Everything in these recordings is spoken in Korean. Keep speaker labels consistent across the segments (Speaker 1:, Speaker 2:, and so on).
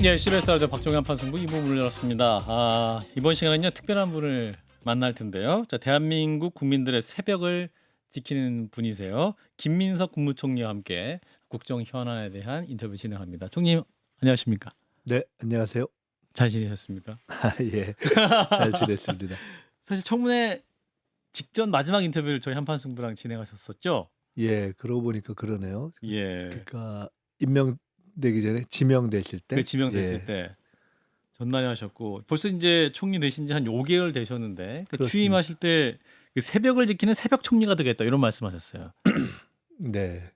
Speaker 1: 예, CBS 라디오 박정현 판승부 2부 문을 열었습니다. 이번 시간은요 특별한 분을 만날 텐데요. 자, 대한민국 국민들의 새벽을 지키는 분이세요. 김민석 국무총리와 함께 국정 현안에 대한 인터뷰 진행합니다. 총님 안녕하십니까?
Speaker 2: 네, 안녕하세요.
Speaker 1: 잘 지내셨습니까?
Speaker 2: 예, 잘 지냈습니다.
Speaker 1: 사실 청문회 직전 마지막 인터뷰를 저희 한판승부랑 진행하셨었죠?
Speaker 2: 예, 그러고 보니까 그러네요.
Speaker 1: 예,
Speaker 2: 그러니까 임명되기 전에 지명되실
Speaker 1: 그
Speaker 2: 때,
Speaker 1: 지명됐을
Speaker 2: 예,
Speaker 1: 때 전날에 하셨고 벌써 이제 총리 되신 지 한 5개월 되셨는데 그
Speaker 2: 그렇습니다.
Speaker 1: 취임하실 때 그 새벽을 지키는 새벽 총리가 되겠다 이런 말씀하셨어요.
Speaker 2: 네,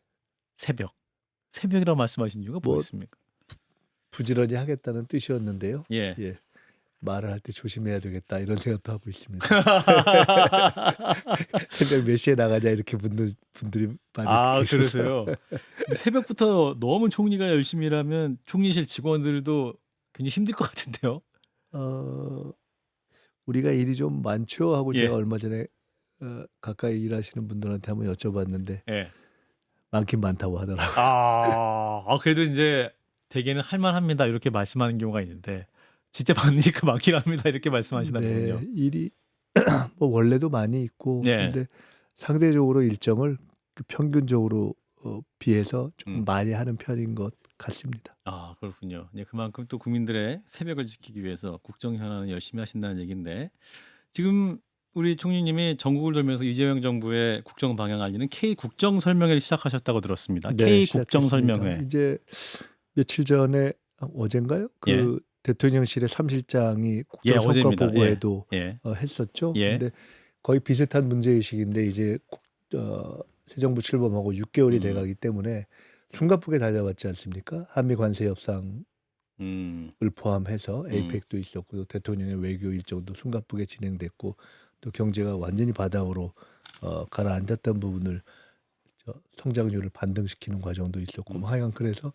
Speaker 1: 새벽이라고 말씀하신 이유가
Speaker 2: 뭐
Speaker 1: 뭐였습니까?
Speaker 2: 부지런히 하겠다는 뜻이었는데요.
Speaker 1: 예.
Speaker 2: 예, 말을 할 때 조심해야 되겠다 이런 생각도 하고 있습니다. 새벽 몇 시에 나가냐 이렇게 묻는 분들이 많이 계셔서.
Speaker 1: 그래서요. 근데 새벽부터 너무 총리가 열심히 일하면 총리실 직원들도 굉장히 힘들 것 같은데요.
Speaker 2: 어, 우리가 일이 좀 많죠 하고 제가
Speaker 1: 예.
Speaker 2: 얼마 전에 가까이 일하시는 분들한테 한번 여쭤봤는데
Speaker 1: 예.
Speaker 2: 많긴 많다고 하더라고요.
Speaker 1: 그래도 이제 대개는 할만합니다 이렇게 말씀하는 경우가 있는데 진짜 많으니까 많긴 합니다 이렇게 말씀하시나
Speaker 2: 네,
Speaker 1: 보군요.
Speaker 2: 일이 뭐 원래도 많이 있고
Speaker 1: 예.
Speaker 2: 근데 상대적으로 일정을 그 평균적으로 비해서 좀
Speaker 1: 음.
Speaker 2: 많이 하는 편인 것 같습니다.
Speaker 1: 그렇군요. 예, 그만큼 또 국민들의 새벽을 지키기 위해서 국정 현안을 열심히 하신다는 얘기인데 지금 우리 총리님이 전국을 돌면서 이재명 정부의 국정 방향 알리는 K 국정 설명회를 시작하셨다고 들었습니다.
Speaker 2: 네,
Speaker 1: K 국정
Speaker 2: 시작했습니다.
Speaker 1: 설명회.
Speaker 2: 이제 며칠 전에 어젠가요? 그
Speaker 1: 예.
Speaker 2: 대통령실의 3실장이
Speaker 1: 예,
Speaker 2: 국정 성과
Speaker 1: 어제입니다.
Speaker 2: 보고회도
Speaker 1: 예.
Speaker 2: 했었죠.
Speaker 1: 예.
Speaker 2: 근데 거의 비슷한 문제의식인데 이제 새 정부 출범하고 6개월이 돼가기 때문에 숨가쁘게 달려왔지 않습니까? 한미 관세 협상을 포함해서 에이펙도 있었고 또 대통령의 외교 일정도 숨가쁘게 진행됐고 또 경제가 완전히 바닥으로 가라앉았던 부분을 성장률을 반등시키는 과정도 있었고 뭐 하여간 그래서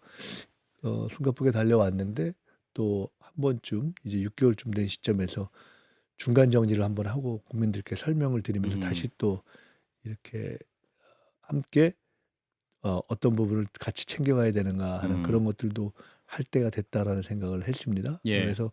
Speaker 2: 숨가쁘게 달려왔는데 또 한 번쯤 이제 6개월쯤 된 시점에서 중간 정리를 한번 하고 국민들께 설명을 드리면서 다시 또 이렇게 함께 어떤 부분을 같이 챙겨가야 되는가 하는 그런 것들도 할 때가 됐다라는 생각을 했습니다.
Speaker 1: 예.
Speaker 2: 그래서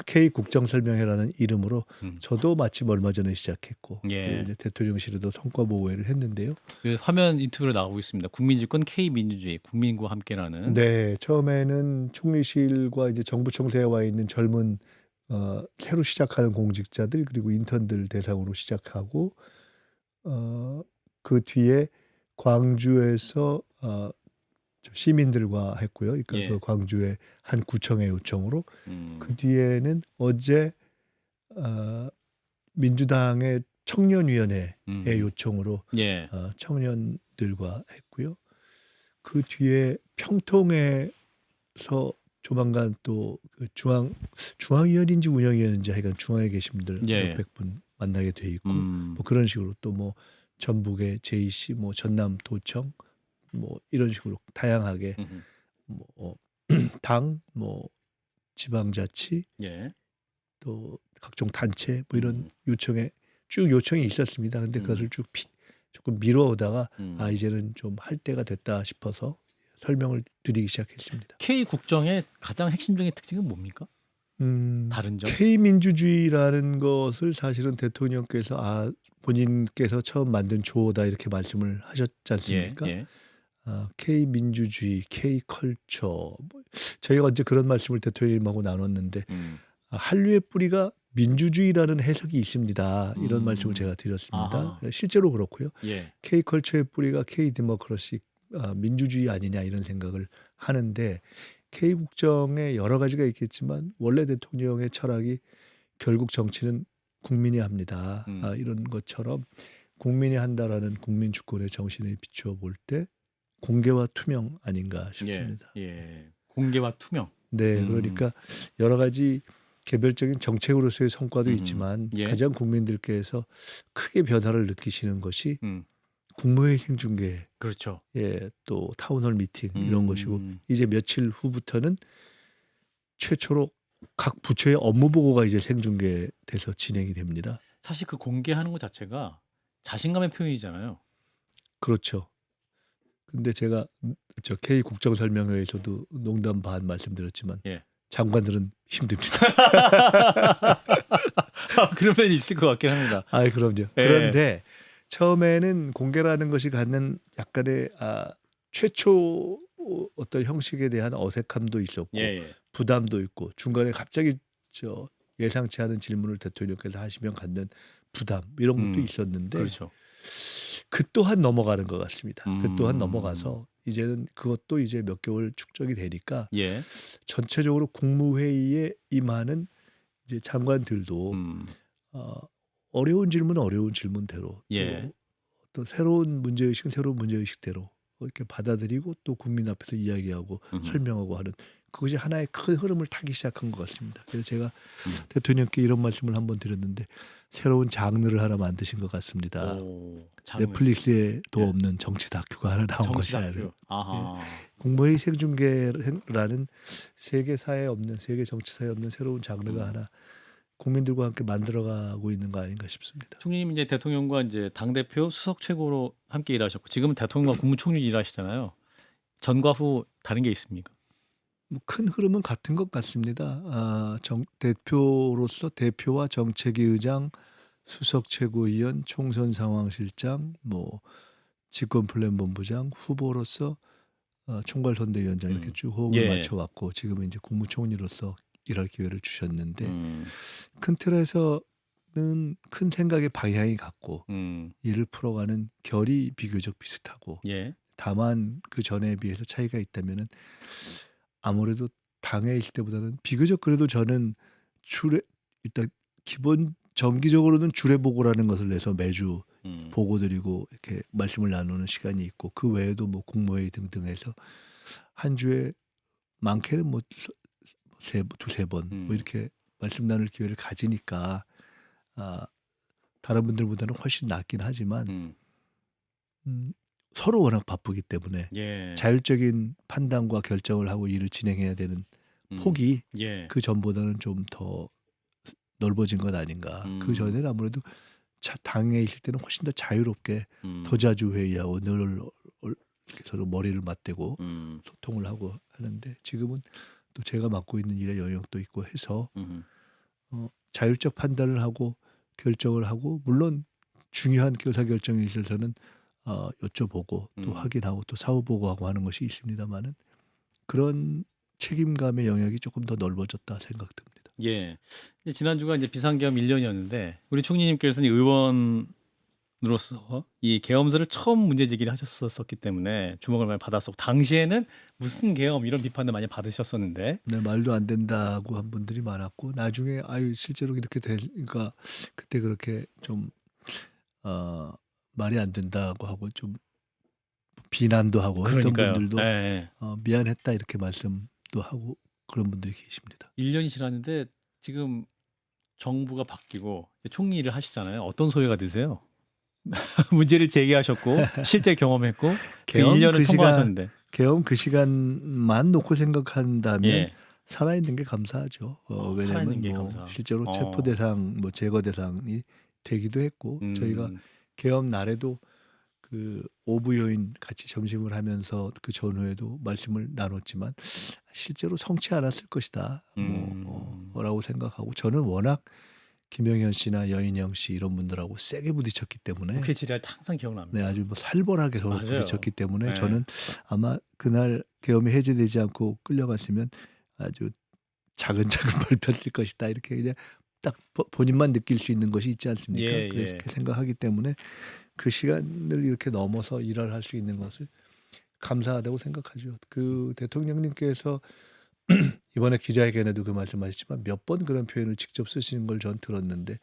Speaker 2: K 국정 설명회라는 이름으로 저도 마침 얼마 전에 시작했고
Speaker 1: 예.
Speaker 2: 이제 대통령실에도 성과 보고회를 했는데요.
Speaker 1: 그 화면 인터뷰로 나오고 있습니다. 국민주권 K 민주주의, 국민과 함께라는.
Speaker 2: 네, 처음에는 총리실과 이제 정부 청사에 와 있는 젊은 새로 시작하는 공직자들 그리고 인턴들 대상으로 시작하고 그 뒤에 광주에서 시민들과 했고요. 그러니까
Speaker 1: 예.
Speaker 2: 그 광주의 한 구청의 요청으로 그
Speaker 1: 음.
Speaker 2: 뒤에는 어제 민주당의 청년위원회의 요청으로
Speaker 1: 예.
Speaker 2: 청년들과 했고요. 그 뒤에 평통에서 조만간 또 그 중앙위원인지 운영위원인지 하여간 중앙에 계신 분들
Speaker 1: 예.
Speaker 2: 몇백 분 만나게 돼 있고 뭐 그런 식으로 또 뭐 전북의 JC 뭐 전남도청 뭐 이런 식으로 다양하게 뭐 당 뭐 지방자치
Speaker 1: 예.
Speaker 2: 또 각종 단체 뭐 이런 요청에 쭉 요청이 있었습니다. 근데 그것을 쭉 조금 미뤄오다가 이제는 좀 할 때가 됐다 싶어서 설명을 드리기 시작했습니다.
Speaker 1: K 국정의 가장 핵심적인 특징은 뭡니까? 다른 점?
Speaker 2: K 민주주의라는 것을 사실은 대통령께서 본인께서 처음 만든 조어다 이렇게 말씀을 하셨지 않습니까?
Speaker 1: 예.
Speaker 2: K 민주주의, K 컬처. 저희가 언제 그런 말씀을 대통령님하고 나눴는데 한류의 뿌리가 민주주의라는 해석이 있습니다. 이런 말씀을 제가 드렸습니다. 실제로 그렇고요.
Speaker 1: 예.
Speaker 2: K 컬처의 뿌리가 K 디모크러시 민주주의 아니냐 이런 생각을 하는데 K 국정에 여러 가지가 있겠지만 원래 대통령의 철학이 결국 정치는 국민이 합니다. 이런 것처럼 국민이 한다라는 국민 주권의 정신에 비추어 볼 때 공개와 투명 아닌가 싶습니다.
Speaker 1: 예. 공개와 투명.
Speaker 2: 네, 그러니까 여러 가지 개별적인 정책으로서의 성과도 있지만
Speaker 1: 예.
Speaker 2: 가장 국민들께서 크게 변화를 느끼시는 것이 국무회의 생중계,
Speaker 1: 그렇죠.
Speaker 2: 또 타운홀 미팅 이런 것이고 이제 며칠 후부터는 최초로 각 부처의 업무 보고가 이제 생중계돼서 진행이 됩니다.
Speaker 1: 사실 그 공개하는 것 자체가 자신감의 표현이잖아요.
Speaker 2: 그렇죠. 근데 제가 저 K 국정설명회에서도 농담 반 말씀드렸지만
Speaker 1: 예.
Speaker 2: 장관들은 힘듭니다.
Speaker 1: 그런 면이 있을 것 같긴 합니다.
Speaker 2: 아이 그럼요.
Speaker 1: 예.
Speaker 2: 그런데 처음에는 공개라는 것이 갖는 약간의 최초 어떤 형식에 대한 어색함도 있었고
Speaker 1: 예, 예.
Speaker 2: 부담도 있고 중간에 갑자기 저 예상치 않은 질문을 대통령께서 하시면 갖는 부담 이런 것도 있었는데
Speaker 1: 그렇죠.
Speaker 2: 그 또한 넘어가는 것 같습니다. 그 또한
Speaker 1: 음.
Speaker 2: 넘어가서 이제는 그것도 이제 몇 개월 축적이 되니까
Speaker 1: 예.
Speaker 2: 전체적으로 국무회의에 임하는 이제 장관들도 어려운 질문은 어려운 질문대로
Speaker 1: 예.
Speaker 2: 또 어떤 새로운 문제의식은 새로운 문제의식대로 이렇게 받아들이고 또 국민 앞에서 이야기하고 설명하고 하는 그것이 하나의 큰 흐름을 타기 시작한 것 같습니다. 그래서 제가 대통령께 이런 말씀을 한번 드렸는데 새로운 장르를 하나 만드신 것 같습니다.
Speaker 1: 오, 장르.
Speaker 2: 넷플릭스에도
Speaker 1: 예.
Speaker 2: 없는 정치 다큐가 하나 나온
Speaker 1: 정치
Speaker 2: 것이 아니라
Speaker 1: 다큐. 아하.
Speaker 2: 국무회의 생중계라는 세계사에 없는 세계 정치사에 없는 새로운 장르가 하나 국민들과 함께 만들어가고 있는 거 아닌가 싶습니다.
Speaker 1: 총리님 이제 대통령과 이제 당 대표 수석 최고로 함께 일하셨고 지금은 대통령과 국무총리 일하시잖아요. 전과 후 다른 게 있습니까?
Speaker 2: 뭐 큰 흐름은 같은 것 같습니다. 대표로서 대표와 정책위 의장, 수석 최고위원, 총선 상황실장, 뭐 집권 플랜 본부장, 후보로서 총괄선대위원장 이렇게 쭉 호흡을
Speaker 1: 예.
Speaker 2: 맞춰왔고 지금은 이제 국무총리로서 일할 기회를 주셨는데
Speaker 1: 음.
Speaker 2: 큰 틀에서는 큰 생각의 방향이 같고 이를 풀어가는 결이 비교적 비슷하고
Speaker 1: 예.
Speaker 2: 다만 그 전에 비해서 차이가 있다면은 아무래도 당에 있을 때보다는 비교적 그래도 저는 일단 기본 정기적으로는 주례 보고라는 것을 내서 매주 보고 드리고 이렇게 말씀을 나누는 시간이 있고 그 외에도 뭐 국무회의 등등 해서 한 주에 많게는 뭐 두세 번 뭐 이렇게 말씀 나눌 기회를 가지니까 다른 분들보다는 훨씬 낫긴 하지만 서로 워낙 바쁘기 때문에
Speaker 1: 예.
Speaker 2: 자율적인 판단과 결정을 하고 일을 진행해야 되는 폭이
Speaker 1: 예.
Speaker 2: 그 전보다는 좀 더 넓어진 것 아닌가. 그 전에는 아무래도 당에 있을 때는 훨씬 더 자유롭게 더 자주 회의하고 늘 이렇게 서로 머리를 맞대고 소통을 하고 하는데 지금은 또 제가 맡고 있는 일에 영역도 있고 해서 자율적 판단을 하고 결정을 하고 물론 중요한 의사결정에 있어서는 여쭤보고 또 확인하고 또 사후 보고하고 하는 것이 있습니다만은 그런 책임감의 영역이 조금 더 넓어졌다 생각됩니다.
Speaker 1: 예. 이제 지난주가 이제 비상계엄 1년이었는데 우리 총리님께서는 의원으로서 이 계엄설을 처음 문제 제기를 하셨었기 때문에 주목을 많이 받았었고 당시에는 무슨 계엄 이런 비판을 많이 받으셨었는데
Speaker 2: 네, 말도 안 된다고 한 분들이 많았고 나중에 실제로 이렇게 되니까 그때 그렇게 좀 말이 안 된다고 하고 좀 비난도 하고 했던
Speaker 1: 그러니까요.
Speaker 2: 분들도
Speaker 1: 예.
Speaker 2: 미안했다 이렇게 말씀도 하고 그런 분들이 계십니다.
Speaker 1: 1년이 지났는데 지금 정부가 바뀌고 총리 일을 하시잖아요. 어떤 소회가 드세요? 문제를 제기하셨고 실제 경험했고 그
Speaker 2: 계엄
Speaker 1: 1년을
Speaker 2: 그 시간
Speaker 1: 통과하셨는데
Speaker 2: 계엄 그 시간만 놓고 생각한다면
Speaker 1: 예.
Speaker 2: 살아있는 게 감사하죠.
Speaker 1: 살아있는
Speaker 2: 왜냐하면
Speaker 1: 게
Speaker 2: 뭐
Speaker 1: 감사.
Speaker 2: 실제로 체포 대상, 뭐 제거 대상이 되기도 했고 저희가 계엄 날에도 그 오부 요인 같이 점심을 하면서 그 전후에도 말씀을 나눴지만 실제로 성치 않았을 것이다. 뭐라고 생각하고 저는 워낙 김영현 씨나 여인영 씨 이런 분들하고 세게 부딪혔기 때문에
Speaker 1: 국회 질의할 때 항상 기억납니다.
Speaker 2: 네, 아주 뭐 살벌하게 서로
Speaker 1: 맞아요.
Speaker 2: 부딪혔기 때문에
Speaker 1: 네.
Speaker 2: 저는 아마 그날 계엄이 해제되지 않고 끌려갔으면 아주 차근차근 밟혔을 것이다. 이렇게 그냥 딱 본인만 느낄 수 있는 것이 있지 않습니까?
Speaker 1: 예,
Speaker 2: 그래서
Speaker 1: 예.
Speaker 2: 그렇게 생각하기 때문에 그 시간을 이렇게 넘어서 일을 할 수 있는 것을 감사하다고 생각하죠. 그 대통령님께서 이번에 기자회견에도 그 말씀하셨지만 몇 번 그런 표현을 직접 쓰시는 걸 전 들었는데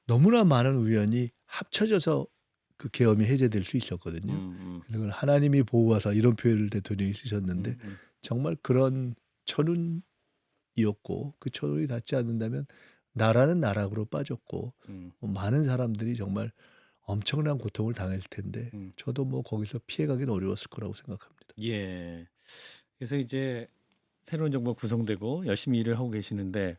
Speaker 2: 너무나 많은 우연이 합쳐져서 그 계엄이 해제될 수 있었거든요. 그걸 하나님이 보호하사 이런 표현을 대통령이 쓰셨는데 정말 그런 천운이었고 그 천운이 닿지 않는다면 나라는 나락으로 빠졌고 많은 사람들이 정말 엄청난 고통을 당했을 텐데 저도 뭐 거기서 피해가기는 어려웠을 거라고 생각합니다.
Speaker 1: 예. 그래서 이제 새로운 정부가 구성되고 열심히 일을 하고 계시는데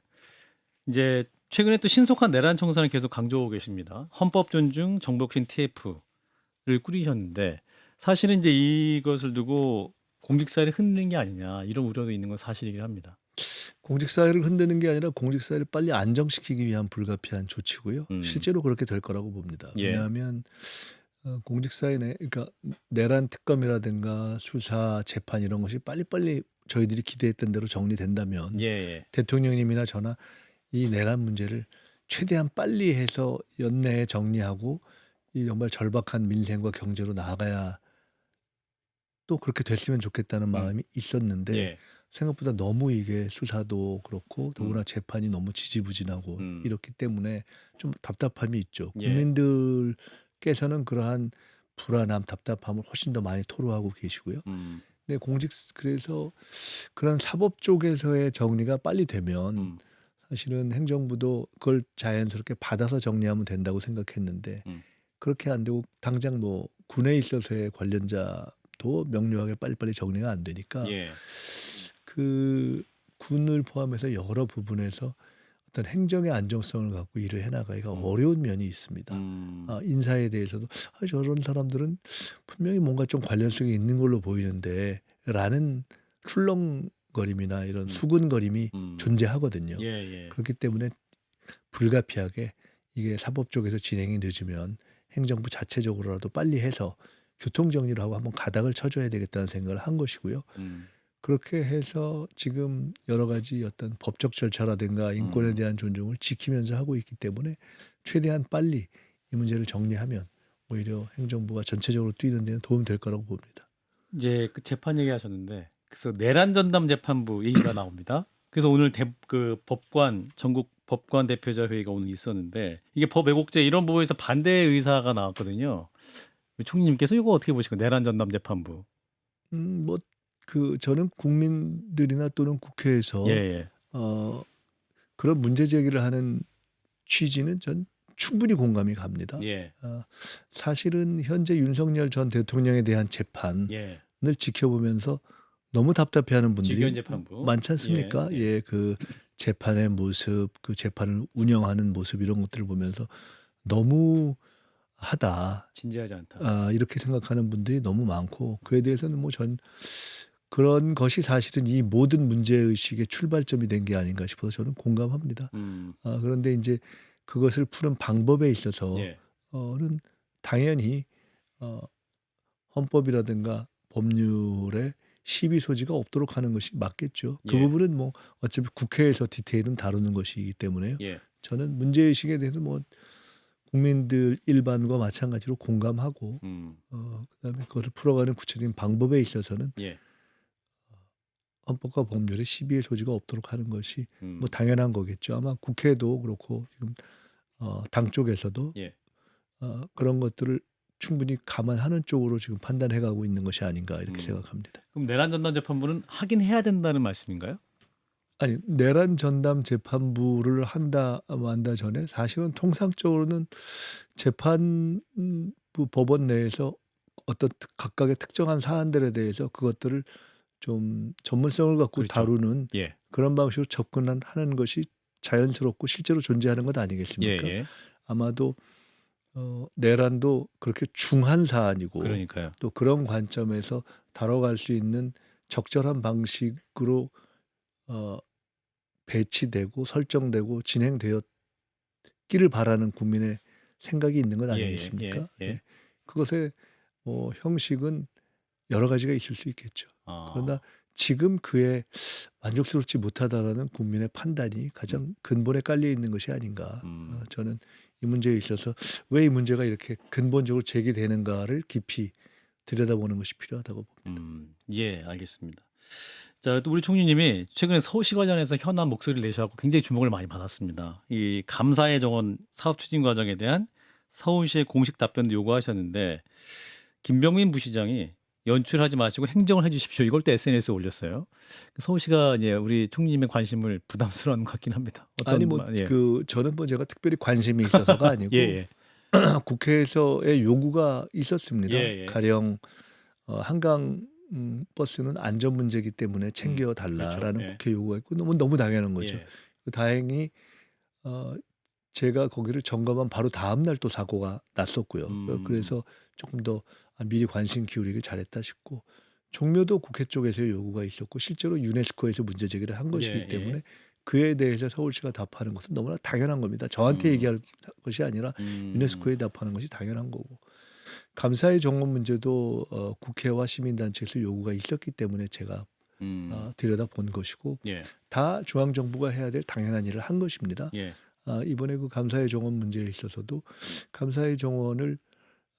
Speaker 1: 이제 최근에 또 신속한 내란 청산을 계속 강조하고 계십니다. 헌법 존중, 정복신 TF를 꾸리셨는데 사실은 이제 이것을 두고 공직사회를 흔드는 게 아니냐 이런 우려도 있는 건 사실이긴 합니다.
Speaker 2: 공직사회를 흔드는 게 아니라 공직사회를 빨리 안정시키기 위한 불가피한 조치고요.
Speaker 1: 음.
Speaker 2: 실제로 그렇게 될 거라고 봅니다.
Speaker 1: 예.
Speaker 2: 왜냐하면 공직사회 내 그러니까 내란 특검이라든가 수사, 재판 이런 것이 빨리빨리 저희들이 기대했던 대로 정리된다면
Speaker 1: 예예.
Speaker 2: 대통령님이나 저나 이 내란 문제를 최대한 빨리 해서 연내에 정리하고 이 정말 절박한 민생과 경제로 나아가야 또 그렇게 됐으면 좋겠다는 마음이 있었는데
Speaker 1: 예.
Speaker 2: 생각보다 너무 이게 수사도 그렇고 더구나
Speaker 1: 음.
Speaker 2: 재판이 너무 지지부진하고 이렇기 때문에 좀 답답함이 있죠.
Speaker 1: 예.
Speaker 2: 국민들께서는 그러한 불안함, 답답함을 훨씬 더 많이 토로하고 계시고요. 근데 그래서 그런 사법 쪽에서의 정리가 빨리 되면 사실은 행정부도 그걸 자연스럽게 받아서 정리하면 된다고 생각했는데 그렇게 안 되고 당장 뭐 군에 있어서의 관련자도 명료하게 빨리빨리 정리가 안 되니까
Speaker 1: 예.
Speaker 2: 그 군을 포함해서 여러 부분에서 어떤 행정의 안정성을 갖고 일을 해나가기가 어려운 면이 있습니다. 인사에 대해서도 저런 사람들은 분명히 뭔가 좀 관련성이 있는 걸로 보이는데 라는 출렁거림이나 이런 수군거림이 존재하거든요.
Speaker 1: 예예.
Speaker 2: 그렇기 때문에 불가피하게 이게 사법 쪽에서 진행이 늦으면 행정부 자체적으로라도 빨리 해서 교통정리를 하고 한번 가닥을 쳐줘야 되겠다는 생각을 한 것이고요. 그렇게 해서 지금 여러 가지 어떤 법적 절차라든가 인권에 대한 존중을 지키면서 하고 있기 때문에 최대한 빨리 이 문제를 정리하면 오히려 행정부가 전체적으로 뛰는 데는 도움이 될 거라고 봅니다.
Speaker 1: 이제 그 재판 얘기하셨는데 그래서 내란 전담 재판부 얘기가 나옵니다. 그래서 오늘 전국 법관 대표자 회의가 오늘 있었는데 이게 법 왜곡죄 이런 부분에서 반대 의사가 나왔거든요. 총리님께서 이거 어떻게 보시고 내란 전담 재판부?
Speaker 2: 뭐 저는 국민들이나 또는 국회에서
Speaker 1: 예예.
Speaker 2: 그런 문제 제기를 하는 취지는 전 충분히 공감이 갑니다.
Speaker 1: 예.
Speaker 2: 사실은 현재 윤석열 전 대통령에 대한 재판을
Speaker 1: 예.
Speaker 2: 지켜보면서 너무 답답해하는 분들이
Speaker 1: 직위원 재판부.
Speaker 2: 많지 않습니까?
Speaker 1: 예.
Speaker 2: 예, 그 재판의 모습, 그 재판을 운영하는 모습 이런 것들을 보면서 너무 하다.
Speaker 1: 진지하지 않다.
Speaker 2: 이렇게 생각하는 분들이 너무 많고 그에 대해서는 뭐 전 그런 것이 사실은 이 모든 문제의식의 출발점이 된 게 아닌가 싶어서 저는 공감합니다. 그런데 이제 그것을 푸는 방법에 있어서는
Speaker 1: 예.
Speaker 2: 당연히 헌법이라든가 법률에 시비 소지가 없도록 하는 것이 맞겠죠. 그
Speaker 1: 예.
Speaker 2: 부분은 뭐 어차피 국회에서 디테일은 다루는 것이기 때문에요.
Speaker 1: 예.
Speaker 2: 저는 문제의식에 대해서 뭐 국민들 일반과 마찬가지로 공감하고 그다음에 그것을 풀어가는 구체적인 방법에 있어서는
Speaker 1: 예.
Speaker 2: 헌법과 법률에 시비의 소지가 없도록 하는 것이 뭐
Speaker 1: 음.
Speaker 2: 당연한 거겠죠. 아마 국회도 그렇고 지금 당 쪽에서도
Speaker 1: 예.
Speaker 2: 그런 것들을 충분히 감안하는 쪽으로 지금 판단해가고 있는 것이 아닌가 이렇게 생각합니다.
Speaker 1: 그럼 내란 전담 재판부는 하긴 해야 된다는 말씀인가요?
Speaker 2: 아니 내란 전담 재판부를 한다 만다 전에 사실은 통상적으로는 재판부 법원 내에서 어떤 각각의 특정한 사안들에 대해서 그것들을 좀 전문성을 갖고
Speaker 1: 그렇죠.
Speaker 2: 다루는
Speaker 1: 예.
Speaker 2: 그런 방식으로 접근하는 것이 자연스럽고 실제로 존재하는 것 아니겠습니까?
Speaker 1: 예예.
Speaker 2: 아마도 내란도 그렇게 중한 사안이고
Speaker 1: 그러니까요.
Speaker 2: 또 그런 관점에서 다뤄갈 수 있는 적절한 방식으로 배치되고 설정되고 진행되었기를 바라는 국민의 생각이 있는 것 아니겠습니까?
Speaker 1: 예.
Speaker 2: 그것의 형식은 여러 가지가 있을 수 있겠죠. 그러나 지금 그에 만족스럽지 못하다라는 국민의 판단이 가장 근본에 깔려 있는 것이 아닌가. 저는 이 문제에 있어서 왜 이 문제가 이렇게 근본적으로 제기되는가를 깊이 들여다보는 것이 필요하다고 봅니다.
Speaker 1: 예, 알겠습니다. 자, 또 우리 총리님이 최근에 서울시 관련해서 현안 목소리를 내셔서 굉장히 주목을 많이 받았습니다. 이 감사의 정원 사업 추진 과정에 대한 서울시의 공식 답변도 요구하셨는데 김병민 부시장이 연출하지 마시고 행정을 해주십시오. 이걸 또 SNS에 올렸어요. 서울시가 이제 우리 총리님의 관심을 부담스러워하는 것 같긴 합니다.
Speaker 2: 아니 뭐
Speaker 1: 예.
Speaker 2: 저는 뭐 제가 특별히 관심이 있어서가 아니고
Speaker 1: 예.
Speaker 2: 국회에서의 요구가 있었습니다.
Speaker 1: 예.
Speaker 2: 가령 한강 버스는 안전 문제이기 때문에 챙겨 달라라는
Speaker 1: 그렇죠. 예.
Speaker 2: 국회 요구가 있고 너무 당연한 거죠.
Speaker 1: 예.
Speaker 2: 다행히 제가 거기를 점검한 바로 다음 날 또 사고가 났었고요. 그래서 조금 더 미리 관심 기울이길 잘했다 싶고 종묘도 국회 쪽에서의 요구가 있었고 실제로 유네스코에서 문제 제기를 한 것이기
Speaker 1: 예, 예.
Speaker 2: 때문에 그에 대해서 서울시가 답하는 것은 너무나 당연한 겁니다. 저한테
Speaker 1: 음,
Speaker 2: 얘기할 것이 아니라
Speaker 1: 음,
Speaker 2: 유네스코에 답하는 것이 당연한 거고 감사의 정원 문제도 국회와 시민단체에서 요구가 있었기 때문에 제가 들여다본 것이고
Speaker 1: 예,
Speaker 2: 다 중앙정부가 해야 될 당연한 일을 한 것입니다.
Speaker 1: 예,
Speaker 2: 이번에 그 감사의 정원 문제에 있어서도 감사의 정원을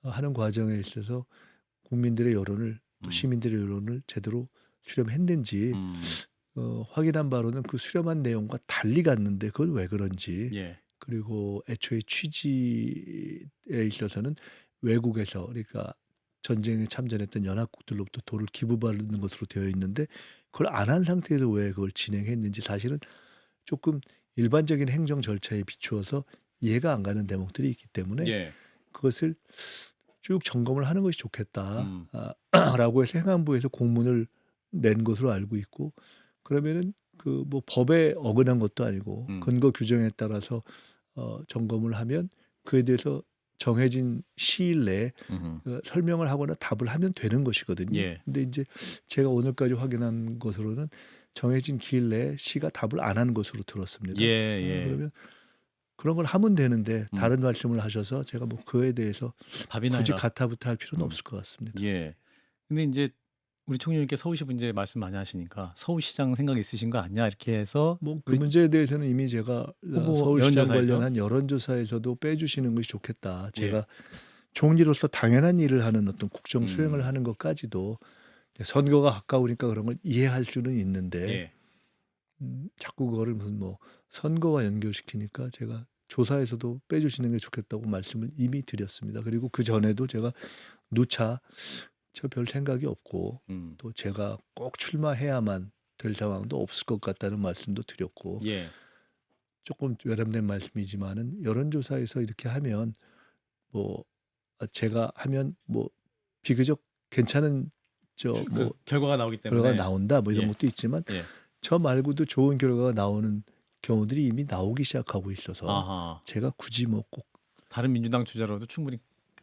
Speaker 2: 하는 과정에 있어서 국민들의 여론을 또
Speaker 1: 음,
Speaker 2: 시민들의 여론을 제대로 수렴했는지
Speaker 1: 음,
Speaker 2: 확인한 바로는 그 수렴한 내용과 달리 갔는데 그건 왜 그런지
Speaker 1: 예,
Speaker 2: 그리고 애초에 취지에 있어서는 외국에서 그러니까 전쟁에 참전했던 연합국들로부터 돈을 기부받는 것으로 되어 있는데 그걸 안 한 상태에서 왜 그걸 진행했는지 사실은 조금 일반적인 행정 절차에 비추어서 이해가 안 가는 대목들이 있기 때문에
Speaker 1: 예,
Speaker 2: 그것을 쭉 점검을 하는 것이 좋겠다.
Speaker 1: 음,
Speaker 2: 라고 해서 행안부에서 공문을 낸 것으로 알고 있고 그러면은 그 뭐 법에 어긋난 것도 아니고
Speaker 1: 음,
Speaker 2: 근거 규정에 따라서 점검을 하면 그에 대해서 정해진 시일 내에
Speaker 1: 음,
Speaker 2: 설명을 하거나 답을 하면 되는 것이거든요.
Speaker 1: 예,
Speaker 2: 근데 이제 제가 오늘까지 확인한 것으로는 정해진 기일 내에 시가 답을 안 한 것으로 들었습니다.
Speaker 1: 예, 예,
Speaker 2: 그러면 그런 걸 하면 되는데
Speaker 1: 음,
Speaker 2: 다른 말씀을 하셔서 제가 뭐 그에 대해서
Speaker 1: 밥이나
Speaker 2: 굳이
Speaker 1: 해라.
Speaker 2: 가타부타 할 필요는
Speaker 1: 음,
Speaker 2: 없을 것 같습니다.
Speaker 1: 예. 근데 이제 우리 총리님께 서울시 문제 말씀 많이 하시니까 서울시장 생각 있으신 거 아니야? 이렇게 해서
Speaker 2: 뭐 그
Speaker 1: 우리
Speaker 2: 문제에 대해서는 이미 제가
Speaker 1: 후보
Speaker 2: 서울시장
Speaker 1: 여론조사에서
Speaker 2: 관련한 여론조사에서도 빼주시는 것이 좋겠다.
Speaker 1: 예,
Speaker 2: 제가 총리로서 당연한 일을 하는 어떤 국정 수행을
Speaker 1: 음,
Speaker 2: 하는 것까지도 선거가 가까우니까 그런 걸 이해할 수는 있는데
Speaker 1: 예,
Speaker 2: 자꾸 그거를 무슨 뭐 선거와 연결시키니까 제가 조사에서도 빼주시는 게 좋겠다고 말씀을 이미 드렸습니다. 그리고 그 전에도 제가 누차 저 별 생각이 없고
Speaker 1: 음,
Speaker 2: 또 제가 꼭 출마해야만 될 상황도 없을 것 같다는 말씀도 드렸고
Speaker 1: 예,
Speaker 2: 조금 외람된 말씀이지만은 여론조사에서 이렇게 하면 뭐 제가 하면 뭐 비교적 괜찮은 저
Speaker 1: 그
Speaker 2: 뭐
Speaker 1: 결과가 나오기
Speaker 2: 결과가
Speaker 1: 때문에
Speaker 2: 나온다 뭐 이런
Speaker 1: 예,
Speaker 2: 것도 있지만
Speaker 1: 예,
Speaker 2: 저 말고도 좋은 결과가 나오는 경우들이 이미 나오기 시작하고 있어서
Speaker 1: 아하,
Speaker 2: 제가 굳이 뭐 꼭
Speaker 1: 다른 민주당 주자로도 충분히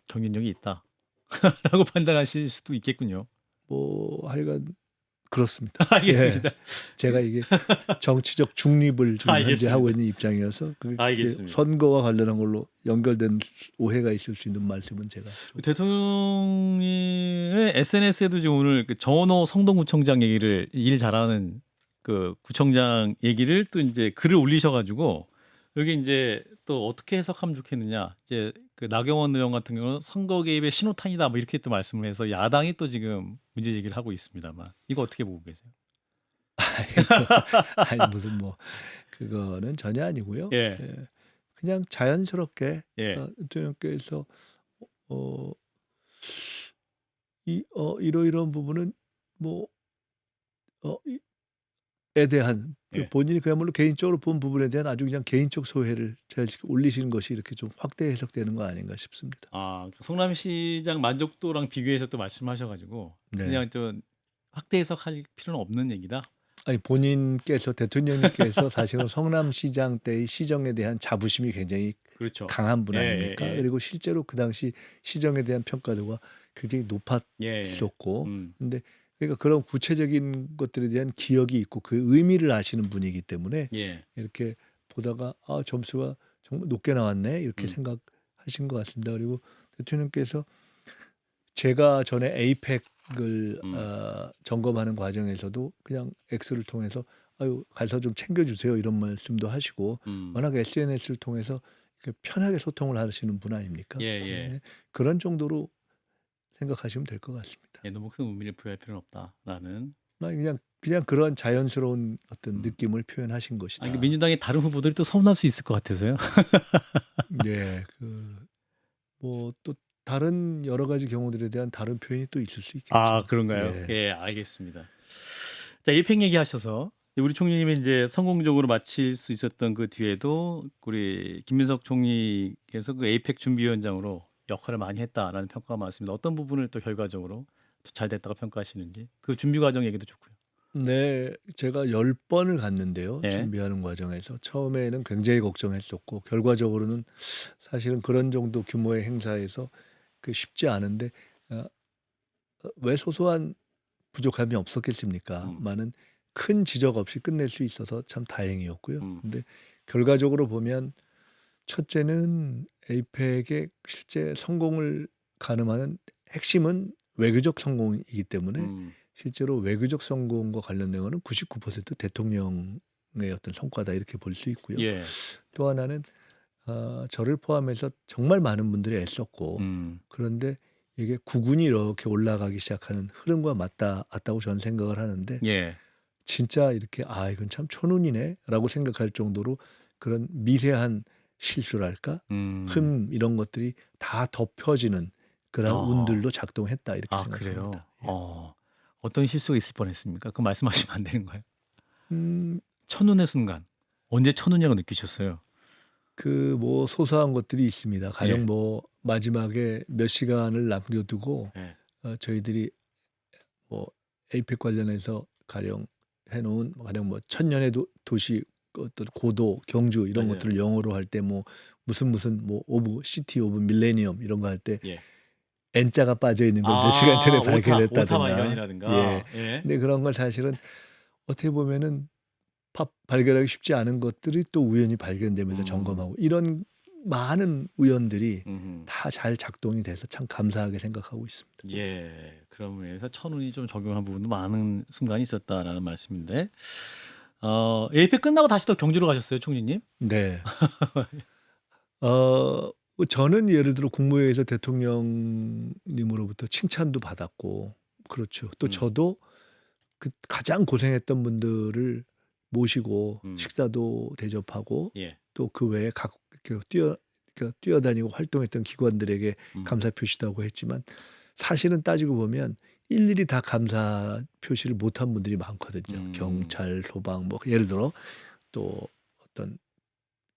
Speaker 1: 경쟁력이 있다라고 판단하실 수도 있겠군요.
Speaker 2: 하여간 그렇습니다. 예.
Speaker 1: 알겠습니다.
Speaker 2: 제가 이게 정치적 중립을 지금 현재 하고
Speaker 1: 알겠습니다.
Speaker 2: 있는 입장이어서 그게
Speaker 1: 알겠습니다.
Speaker 2: 선거와 관련한 걸로 연결된 오해가 있을 수 있는 말씀은 제가 좀
Speaker 1: 대통령의 SNS에도 지금 오늘 그 전호 성동구청장 얘기를 일 잘하는 그 구청장 얘기를 또 이제 글을 올리셔가지고 여기 이제 또 어떻게 해석하면 좋겠느냐 이제 그 나경원 의원 같은 경우는 선거 개입의 신호탄이다 뭐 이렇게 또 말씀을 해서 야당이 또 지금 문제 제기를 하고 있습니다만 이거 어떻게 보고 계세요?
Speaker 2: 아니 무슨 뭐 그거는 전혀 아니고요.
Speaker 1: 예,
Speaker 2: 예. 그냥 자연스럽게
Speaker 1: 예,
Speaker 2: 대통령께서 어, 이러이러한 부분은 뭐 에 대한
Speaker 1: 예.
Speaker 2: 본인이 그야말로 개인적으로 본 부분에 대한 아주 그냥 개인적 소회를 올리시는 것이 이렇게 좀 확대 해석되는 거 아닌가 싶습니다.
Speaker 1: 아, 성남시장 만족도랑 비교해서 또 말씀하셔가지고
Speaker 2: 네.
Speaker 1: 그냥 좀 확대 해석할 필요는 없는 얘기다.
Speaker 2: 아니 본인께서 대통령님께서 사실은 성남시장 때의 시정에 대한 자부심이 굉장히
Speaker 1: 그렇죠.
Speaker 2: 강한 분
Speaker 1: 예,
Speaker 2: 아닙니까?
Speaker 1: 예, 예.
Speaker 2: 그리고 실제로 그 당시 시정에 대한 평가도가 굉장히
Speaker 1: 예,
Speaker 2: 높았었고,
Speaker 1: 음,
Speaker 2: 근데 그러니까 그런 구체적인 것들에 대한 기억이 있고 그 의미를 아시는 분이기 때문에
Speaker 1: 예,
Speaker 2: 이렇게 보다가 점수가 정말 높게 나왔네 이렇게
Speaker 1: 음,
Speaker 2: 생각하신 것 같습니다. 그리고 대통령께서 제가 전에 에이펙을 점검하는 과정에서도 그냥 X를 통해서 가서 좀 챙겨주세요 이런 말씀도 하시고 워낙 SNS를 통해서 이렇게 편하게 소통을 하시는 분 아닙니까?
Speaker 1: 예, 예.
Speaker 2: 그런 정도로 생각하시면 될 것 같습니다.
Speaker 1: 예, 너무 큰 의미를 부여할 필요는 없다라는.
Speaker 2: 그냥 그런 자연스러운 어떤
Speaker 1: 음.
Speaker 2: 느낌을 표현하신 것이다.
Speaker 1: 이게 민주당의 다른 후보들이 또 서운할 수 있을 것 같아서요.
Speaker 2: 네, 뭐 또 다른 여러 가지 경우들에 대한 다른 표현이 또 있을 수 있겠죠.
Speaker 1: 아, 그런가요?
Speaker 2: 예.
Speaker 1: 예, 알겠습니다. 자, 에이펙 얘기하셔서 우리 총리님이 이제 성공적으로 마칠 수 있었던 그 뒤에도 우리 김민석 총리께서 그 에이펙 준비위원장으로 역할을 많이 했다라는 평가가 많습니다. 어떤 부분을 또 결과적으로 잘 됐다고 평가하시는지 그 준비 과정 얘기도 좋고요.
Speaker 2: 네, 제가 10번을 갔는데요.
Speaker 1: 예.
Speaker 2: 준비하는 과정에서 처음에는 굉장히 걱정했었고 결과적으로는 사실은 그런 정도 규모의 행사에서 쉽지 않은데 왜 소소한 부족함이 없었겠습니까?
Speaker 1: 음.
Speaker 2: 많은 큰 지적 없이 끝낼 수 있어서 참 다행이었고요.
Speaker 1: 음.
Speaker 2: 근데 결과적으로 보면 첫째는 에이펙의 실제 성공을 가늠하는 핵심은 외교적 성공이기 때문에
Speaker 1: 음.
Speaker 2: 실제로 외교적 성공과 관련된 거는 99% 대통령의 어떤 성과다 이렇게 볼 수 있고요.
Speaker 1: 예.
Speaker 2: 또 하나는 저를 포함해서 정말 많은 분들이 애썼고 그런데 이게 국운이 이렇게 올라가기 시작하는 흐름과 맞닿았다고 저는 생각을 하는데
Speaker 1: 예.
Speaker 2: 진짜 이렇게 이건 참 천운이네라고 생각할 정도로 그런 미세한 실수랄까 흠 이런 것들이 다 덮여지는 그런 운들도 작동했다 이렇게
Speaker 1: 아, 그래요?
Speaker 2: 생각합니다. 예.
Speaker 1: 어떤 실수가 있을 뻔했습니까? 그 말씀하시면 안 되는 거예요?
Speaker 2: 음,
Speaker 1: 천운의 순간. 언제 천운이라고 느끼셨어요?
Speaker 2: 그 뭐 소소한 것들이 있습니다. 가령
Speaker 1: 예.
Speaker 2: 뭐 마지막에 몇 시간을 남겨두고
Speaker 1: 예.
Speaker 2: 저희들이 뭐 에이펙 관련해서 가령 해놓은 가령 뭐 천년의 도시 어떤 고도 경주 이런
Speaker 1: 맞아요.
Speaker 2: 것들을 영어로 할 때 뭐 무슨 뭐 오브 시티 오브 밀레니엄 이런 거 할 때
Speaker 1: 예.
Speaker 2: N자가 빠져 있는 걸 몇 시간 전에
Speaker 1: 오타
Speaker 2: 발견했다든가.
Speaker 1: 발견이라든가.
Speaker 2: 예.
Speaker 1: 예.
Speaker 2: 근데 그런 걸 사실은 어떻게 보면은 발견하기 쉽지 않은 것들이 또 우연히 발견되면서 점검하고 이런 많은 우연들이 다 잘 작동이 돼서 참 감사하게 생각하고 있습니다.
Speaker 1: 예. 그런 의미에서 천운이 좀 적용한 부분도 많은 순간이 있었다라는 말씀인데, 에이펙 끝나고 다시 또 경주로 가셨어요, 총리님?
Speaker 2: 네. 저는 예를 들어 국무회의에서 대통령님으로부터 칭찬도 받았고, 그렇죠. 또 저도 그 가장 고생했던 분들을 모시고 식사도 대접하고
Speaker 1: 예.
Speaker 2: 또 그 외에 각 뛰어다니고 활동했던 기관들에게 감사 표시도 하고 했지만 사실은 따지고 보면 일일이 다 감사 표시를 못한 분들이 많거든요. 경찰, 소방, 뭐 예를 들어 또 어떤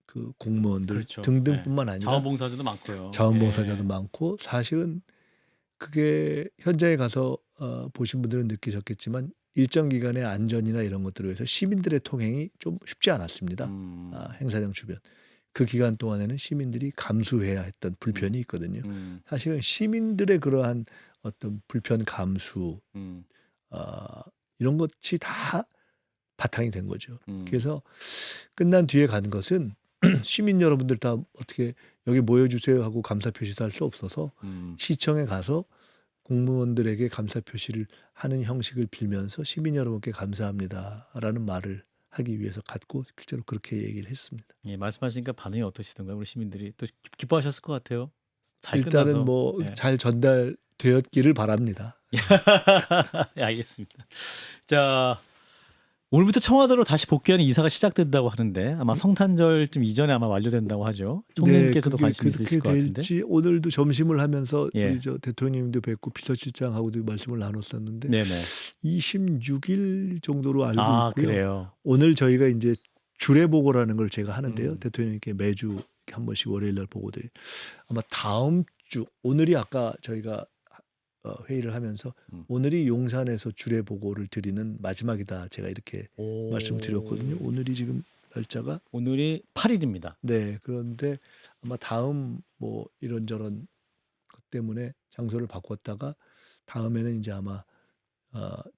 Speaker 2: 그 공무원들
Speaker 1: 그렇죠.
Speaker 2: 등등뿐만 아니라
Speaker 1: 자원봉사자도 많고요.
Speaker 2: 자원봉사자도
Speaker 1: 예.
Speaker 2: 많고 사실은 그게 현장에 가서 보신 분들은 느끼셨겠지만 일정 기간의 안전이나 이런 것들을 위해서 시민들의 통행이 좀 쉽지 않았습니다. 행사장 주변. 그 기간 동안에는 시민들이 감수해야 했던 불편이 있거든요. 사실은 시민들의 그러한 어떤 불편 감수 이런 것이 다 바탕이 된 거죠. 그래서 끝난 뒤에 간 것은 시민 여러분들 다 어떻게 여기 모여주세요 하고 감사 표시도 할 수 없어서 시청에 가서 공무원들에게 감사 표시를 하는 형식을 빌면서 시민 여러분께 감사합니다라는 말을 하기 위해서 갔고 실제로 그렇게 얘기를 했습니다.
Speaker 1: 예, 말씀하시니까 반응이 어떠시던가요? 우리 시민들이 또 기뻐하셨을 것 같아요. 잘
Speaker 2: 일단은
Speaker 1: 끝나서.
Speaker 2: 뭐
Speaker 1: 예.
Speaker 2: 잘 전달되었기를 바랍니다.
Speaker 1: 예, 알겠습니다. 자, 오늘부터 청와대로 다시 복귀하는 이사가 시작된다고 하는데 아마 성탄절 좀 이전에 아마 완료된다고 하죠. 총리님께서도
Speaker 2: 그게
Speaker 1: 관심 있으실 것 같은데.
Speaker 2: 될지 오늘도 점심을 하면서
Speaker 1: 예.
Speaker 2: 우리 저 대통령님도 뵙고 비서실장하고도 말씀을 나눴었는데
Speaker 1: 네네.
Speaker 2: 26일 정도로 알고 있고요.
Speaker 1: 그래요.
Speaker 2: 오늘 저희가 이제 주례 보고라는 걸 제가 하는데요. 대통령님께 매주 한 번씩 월요일 날 보고드릴. 아마 다음 주 오늘이 아까 저희가 회의를 하면서 오늘이 용산에서 주례 보고를 드리는 마지막이다. 제가 이렇게 말씀드렸거든요. 오늘이 지금 날짜가
Speaker 1: 오늘이 8일입니다.
Speaker 2: 네. 그런데 아마 다음 뭐 이런저런 것 때문에 장소를 바꿨다가 다음에는 이제 아마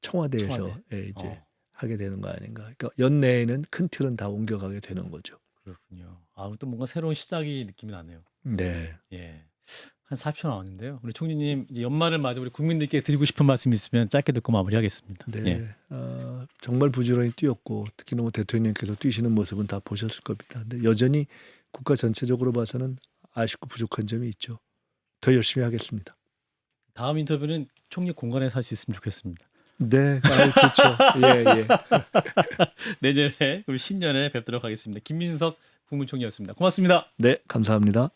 Speaker 2: 청와대에서
Speaker 1: 청와대.
Speaker 2: 예, 이제 하게 되는 거 아닌가. 그러니까 연내에는 큰 틀은 다 옮겨가게 되는 거죠.
Speaker 1: 그렇군요. 또 뭔가 새로운 시작이 느낌이 나네요.
Speaker 2: 네.
Speaker 1: 예. 한 40초 남았는데요. 우리 총리님 이제 연말을 맞아 우리 국민들께 드리고 싶은 말씀 있으면 짧게 듣고 마무리하겠습니다.
Speaker 2: 네.
Speaker 1: 예.
Speaker 2: 정말 부지런히 뛰었고 특히 너무 대통령께서 뛰시는 모습은 다 보셨을 겁니다. 근데 여전히 국가 전체적으로 봐서는 아쉽고 부족한 점이 있죠. 더 열심히 하겠습니다.
Speaker 1: 다음 인터뷰는 총리 공간에서 할 수 있으면 좋겠습니다.
Speaker 2: 네, 좋죠. 예.
Speaker 1: 내년에 그리고 신년에 뵙도록 하겠습니다. 김민석 국무총리였습니다. 고맙습니다.
Speaker 2: 네, 감사합니다.